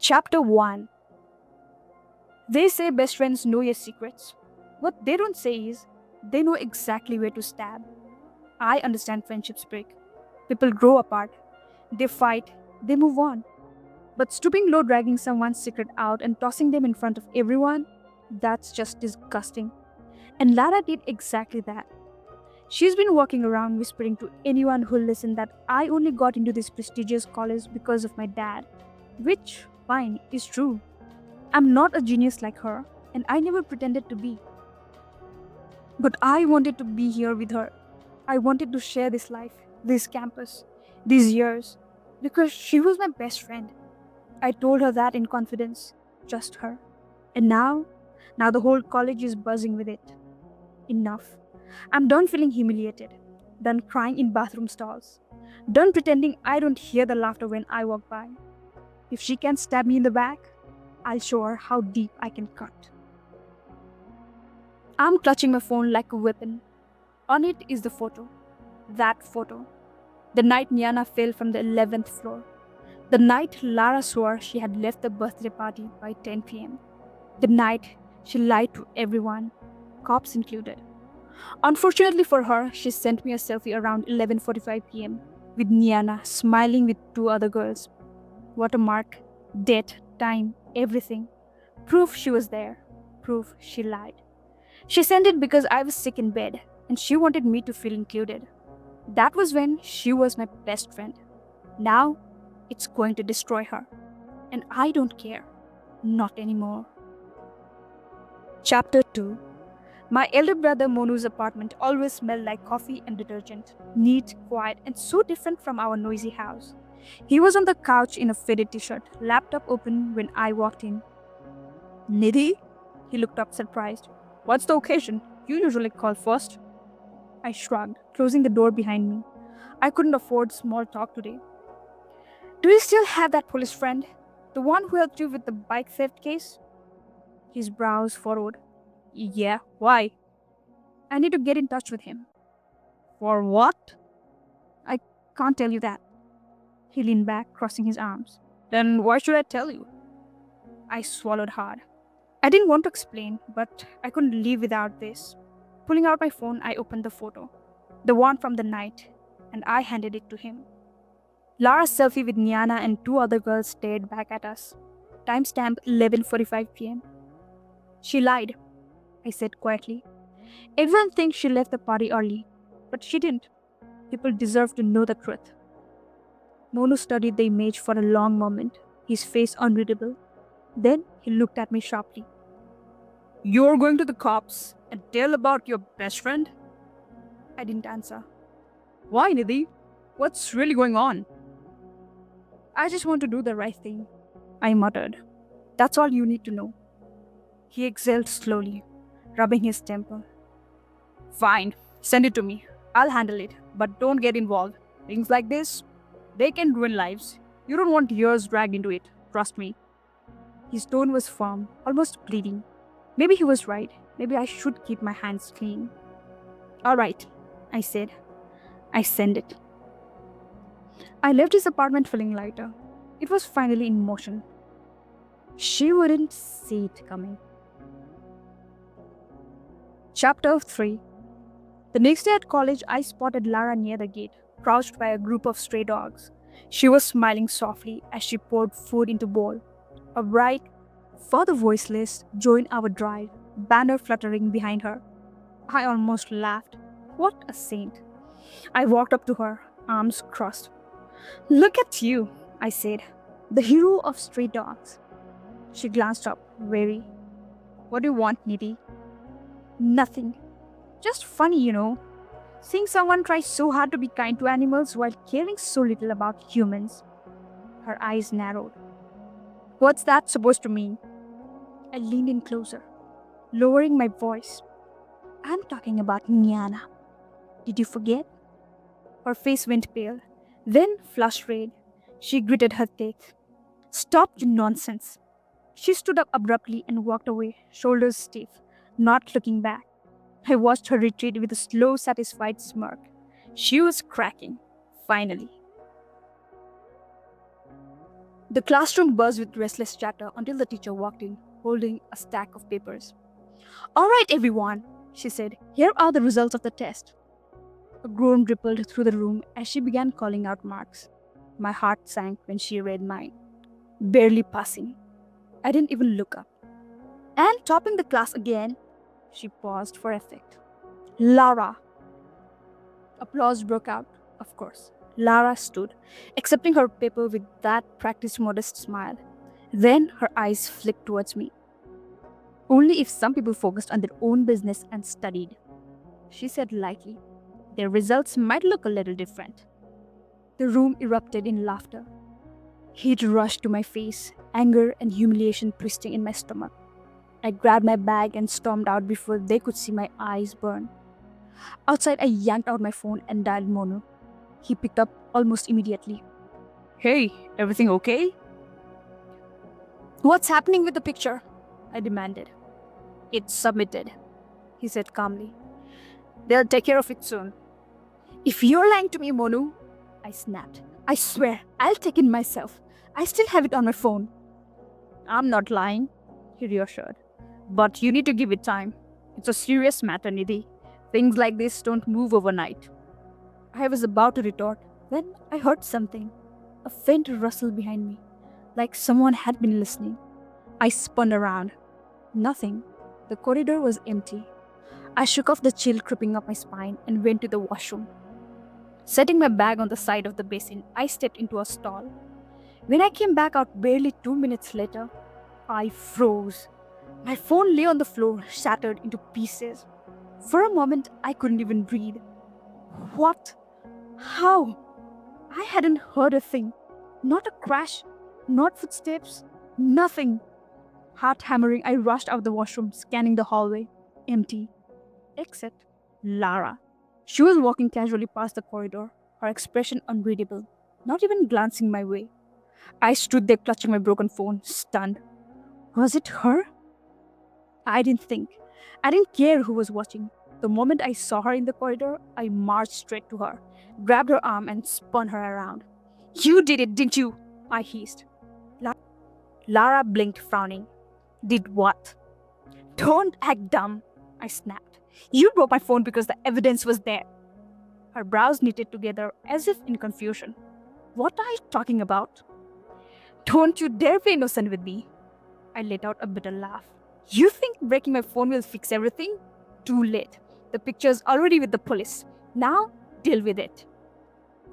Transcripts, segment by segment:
Chapter 1. They say best friends know your secrets. What they don't say is, they know exactly where to stab. I understand friendships break. People grow apart. They fight. They move on. But stooping low, dragging someone's secret out and tossing them in front of everyone, that's just disgusting. And Lara did exactly that. She's been walking around whispering to anyone who'll listen that I only got into this prestigious college because of my dad. Which, fine, is true. I'm not a genius like her, and I never pretended to be. But I wanted to be here with her. I wanted to share this life, this campus, these years, because she was my best friend. I told her that in confidence, just her. And now the whole college is buzzing with it. Enough. I'm done feeling humiliated, done crying in bathroom stalls, done pretending I don't hear the laughter when I walk by. If she can stab me in the back, I'll show her how deep I can cut. I'm clutching my phone like a weapon. On it is the photo. That photo. The night Niana fell from the 11th floor. The night Lara swore she had left the birthday party by 10 p.m. The night she lied to everyone, cops included. Unfortunately for her, she sent me a selfie around 11:45 p.m. with Niana smiling with two other girls. Watermark, date, time, everything. Proof she was there. Proof she lied. She sent it because I was sick in bed and she wanted me to feel included. That was when she was my best friend. Now, it's going to destroy her. And I don't care. Not anymore. Chapter 2. My elder brother Monu's apartment always smelled like coffee and detergent. Neat, quiet, and so different from our noisy house. He was on the couch in a faded t-shirt, laptop open when I walked in. Nidhi? He looked up surprised. What's the occasion? You usually call first. I shrugged, closing the door behind me. I couldn't afford small talk today. Do you still have that police friend? The one who helped you with the bike theft case? His brows furrowed. Yeah, why? I need to get in touch with him. For what? I can't tell you that. He leaned back, crossing his arms. Then why should I tell you? I swallowed hard. I didn't want to explain, but I couldn't leave without this. Pulling out my phone, I opened the photo, the one from the night, and I handed it to him. Lara's selfie with Niana and two other girls stared back at us. Timestamp 11:45 p.m. She lied, I said quietly. Everyone thinks she left the party early, but she didn't. People deserve to know the truth. Monu studied the image for a long moment, his face unreadable. Then he looked at me sharply. You're going to the cops and tell about your best friend? I didn't answer. Why, Nidhi? What's really going on? I just want to do the right thing, I muttered. That's all you need to know. He exhaled slowly, rubbing his temple. Fine, send it to me. I'll handle it, but don't get involved. Things like this, they can ruin lives. You don't want years dragged into it, trust me. His tone was firm, almost pleading. Maybe he was right. Maybe I should keep my hands clean. All right, I said. I send it. I left his apartment feeling lighter. It was finally in motion. She wouldn't see it coming. Chapter 3. The next day at college, I spotted Lara near the gate, crouched by a group of stray dogs. She was smiling softly as she poured food into a bowl. A bright, "For the voiceless, join our drive" banner fluttering behind her. I almost laughed. What a saint. I walked up to her, arms crossed. Look at you, I said. The hero of stray dogs. She glanced up, wary. What do you want, Nidhi? Nothing. Just funny, Seeing someone try so hard to be kind to animals while caring so little about humans. Her eyes narrowed. What's that supposed to mean? I leaned in closer, lowering my voice. I'm talking about Niana. Did you forget? Her face went pale, then flushed red. She gritted her teeth. Stop, you nonsense. She stood up abruptly and walked away, shoulders stiff, not looking back. I watched her retreat with a slow, satisfied smirk. She was cracking, finally. The classroom buzzed with restless chatter until the teacher walked in, holding a stack of papers. All right, everyone, she said, here are the results of the test. A groan rippled through the room as she began calling out marks. My heart sank when she read mine. Barely passing. I didn't even look up. And topping the class again, she paused for effect. Lara. Applause broke out, of course. Lara stood, accepting her paper with that practiced modest smile. Then her eyes flicked towards me. Only if some people focused on their own business and studied, she said lightly. Their results might look a little different. The room erupted in laughter. Heat rushed to my face, anger and humiliation twisting in my stomach. I grabbed my bag and stormed out before they could see my eyes burn. Outside, I yanked out my phone and dialed Monu. He picked up almost immediately. Hey, everything okay? What's happening with the picture? I demanded. It's submitted, he said calmly. They'll take care of it soon. If you're lying to me, Monu, I snapped. I swear, I'll take it myself. I still have it on my phone. I'm not lying, he reassured. But you need to give it time. It's a serious matter, Nidhi. Things like this don't move overnight. I was about to retort when I heard something. A faint rustle behind me, like someone had been listening. I spun around. Nothing. The corridor was empty. I shook off the chill creeping up my spine and went to the washroom. Setting my bag on the side of the basin, I stepped into a stall. When I came back out barely 2 minutes later, I froze. My phone lay on the floor, shattered into pieces. For a moment, I couldn't even breathe. What? How? I hadn't heard a thing. Not a crash, not footsteps, nothing. Heart hammering, I rushed out the washroom, scanning the hallway. Empty. Except Lara. She was walking casually past the corridor, her expression unreadable, not even glancing my way. I stood there clutching my broken phone, stunned. Was it her? I didn't think. I didn't care who was watching. The moment I saw her in the corridor, I marched straight to her, grabbed her arm, and spun her around. You did it, didn't you? I hissed. Lara blinked, frowning. Did what? Don't act dumb, I snapped. You broke my phone because the evidence was there. Her brows knitted together as if in confusion. What are you talking about? Don't you dare be innocent with me. I let out a bitter laugh. You think breaking my phone will fix everything? Too late. The picture's already with the police. Now, deal with it.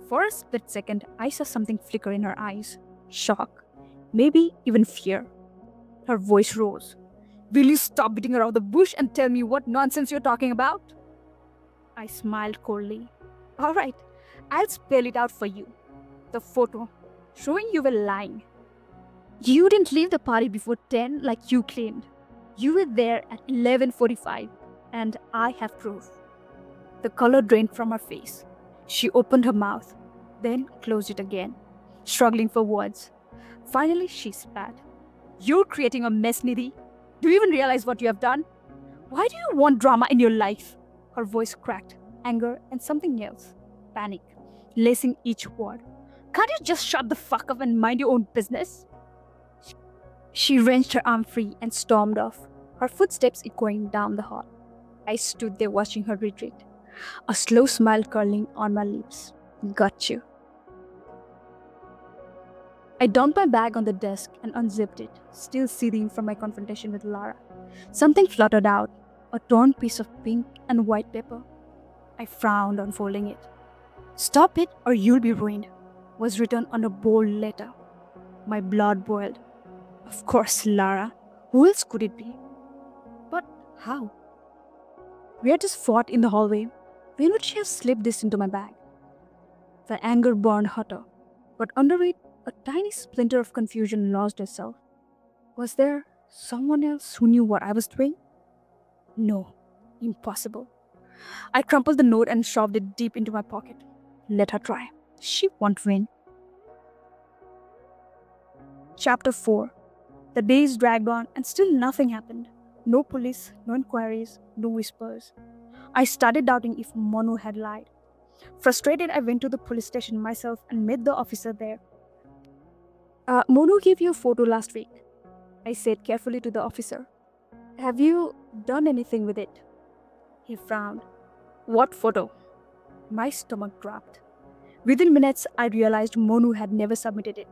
For a split second, I saw something flicker in her eyes. Shock. Maybe even fear. Her voice rose. Will you stop beating around the bush and tell me what nonsense you're talking about? I smiled coldly. All right, I'll spell it out for you. The photo, showing you were lying. You didn't leave the party before 10 like you claimed. You were there at 11:45, and I have proof. The color drained from her face. She opened her mouth, then closed it again, struggling for words. Finally, she spat. You're creating a mess, Nidhi. Do you even realize what you have done? Why do you want drama in your life? Her voice cracked, anger and something else. Panic, lacing each word. Can't you just shut the fuck up and mind your own business? She wrenched her arm free and stormed off, her footsteps echoing down the hall. I stood there watching her retreat, a slow smile curling on my lips. Got you. I dumped my bag on the desk and unzipped it, still seething from my confrontation with Lara. Something fluttered out, a torn piece of pink and white paper. I frowned, unfolding it. Stop it or you'll be ruined, was written on a bold letter. My blood boiled. Of course, Lara. Who else could it be? But how? We had just fought in the hallway. When would she have slipped this into my bag? The anger burned hotter, but under it, a tiny splinter of confusion lodged itself. Was there someone else who knew what I was doing? No, impossible. I crumpled the note and shoved it deep into my pocket. Let her try. She won't win. Chapter 4. The days dragged on and still nothing happened. No police, no inquiries, no whispers. I started doubting if Monu had lied. Frustrated, I went to the police station myself and met the officer there. Monu gave you a photo last week, I said carefully to the officer. Have you done anything with it? He frowned. What photo? My stomach dropped. Within minutes, I realized Monu had never submitted it.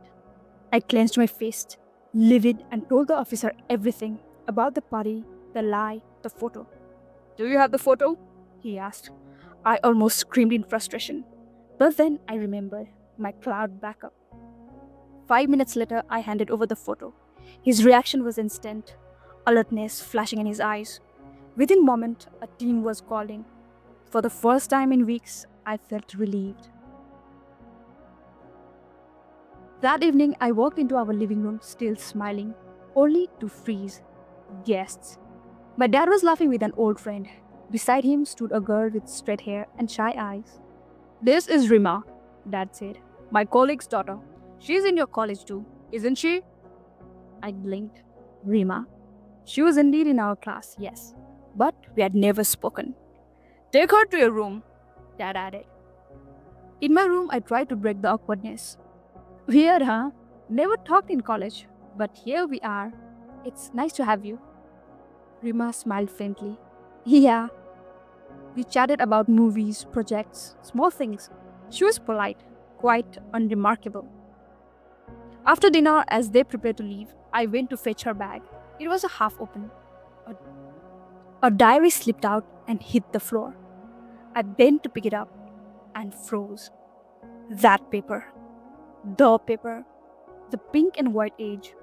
I clenched my fist, livid, and told the officer everything about the party, the lie, the photo. Do you have the photo? He asked. I almost screamed in frustration. But then I remembered my cloud backup. 5 minutes later, I handed over the photo. His reaction was instant, alertness flashing in his eyes. Within a moment, a team was calling. For the first time in weeks, I felt relieved. That evening, I walked into our living room still smiling, only to freeze. Guests. My dad was laughing with an old friend. Beside him stood a girl with straight hair and shy eyes. This is Rima, Dad said. My colleague's daughter. She's in your college too, isn't she? I blinked. Rima. She was indeed in our class, yes. But we had never spoken. Take her to your room, Dad added. In my room, I tried to break the awkwardness. Weird, huh? Never talked in college, but here we are. It's nice to have you. Rima smiled faintly. Yeah. We chatted about movies, projects, small things. She was polite, quite unremarkable. After dinner, as they prepared to leave, I went to fetch her bag. It was half open. A, a diary slipped out and hit the floor. I bent to pick it up and froze. That paper. The paper. The pink and white age.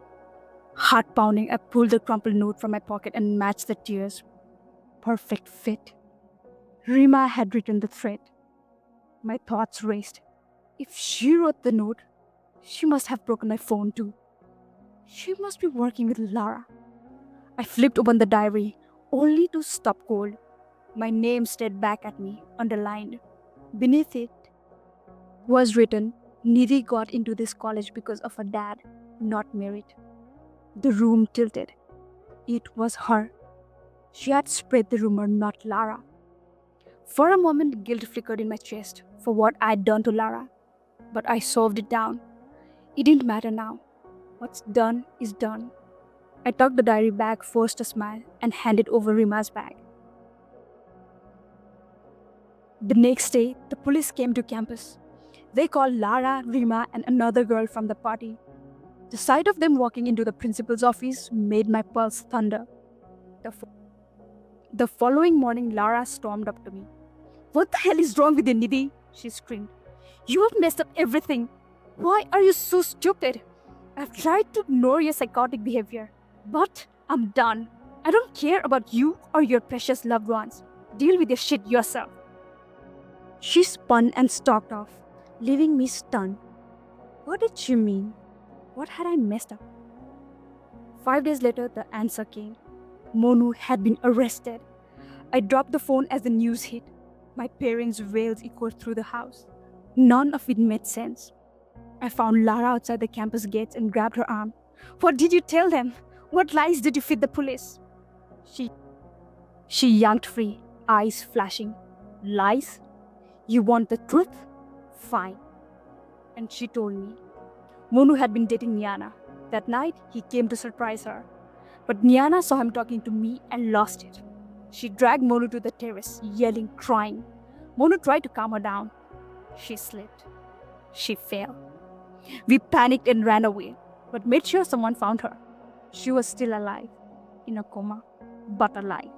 Heart pounding, I pulled the crumpled note from my pocket and matched the tears. Perfect fit. Rima had written the thread. My thoughts raced. If she wrote the note, she must have broken my phone too. She must be working with Lara. I flipped open the diary, only to stop cold. My name stared back at me, underlined. Beneath it was written, Nidhi got into this college because of her dad, not merit. The room tilted. It was her. She had spread the rumor, not Lara. For a moment, guilt flickered in my chest for what I'd done to Lara. But I solved it down. It didn't matter now. What's done is done. I tucked the diary bag, forced a smile, and handed over Rima's bag. The next day, the police came to campus. They called Lara, Rima, and another girl from the party. The sight of them walking into the principal's office made my pulse thunder. The following morning, Lara stormed up to me. What the hell is wrong with you, Nidhi? She screamed. You have messed up everything. Why are you so stupid? I've tried to ignore your psychotic behavior, but I'm done. I don't care about you or your precious loved ones. Deal with your shit yourself. She spun and stalked off, leaving me stunned. What did she mean? What had I messed up? 5 days later, the answer came. Monu had been arrested. I dropped the phone as the news hit. My parents' wails echoed through the house. None of it made sense. I found Lara outside the campus gates and grabbed her arm. What did you tell them? What lies did you feed the police? She yanked free, eyes flashing. Lies? You want the truth? Fine. And she told me. Monu had been dating Niana. That night, he came to surprise her. But Niana saw him talking to me and lost it. She dragged Monu to the terrace, yelling, crying. Monu tried to calm her down. She slipped. She fell. We panicked and ran away, but made sure someone found her. She was still alive, in a coma, but alive.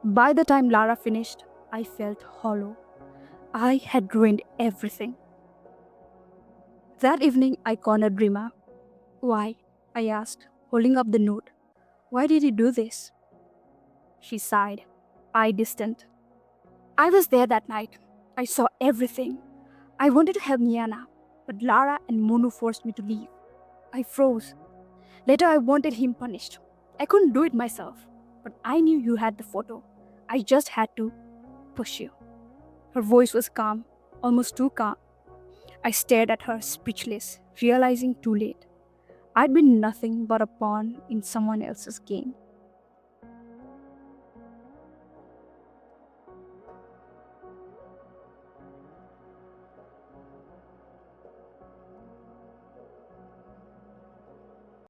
By the time Lara finished, I felt hollow. I had ruined everything. That evening, I cornered Rima. Why? I asked, holding up the note. Why did you do this? She sighed, eye distant. I was there that night. I saw everything. I wanted to help Niana, but Lara and Monu forced me to leave. I froze. Later, I wanted him punished. I couldn't do it myself, but I knew you had the photo. I just had to push you. Her voice was calm, almost too calm. I stared at her, speechless, realizing too late. I'd been nothing but a pawn in someone else's game.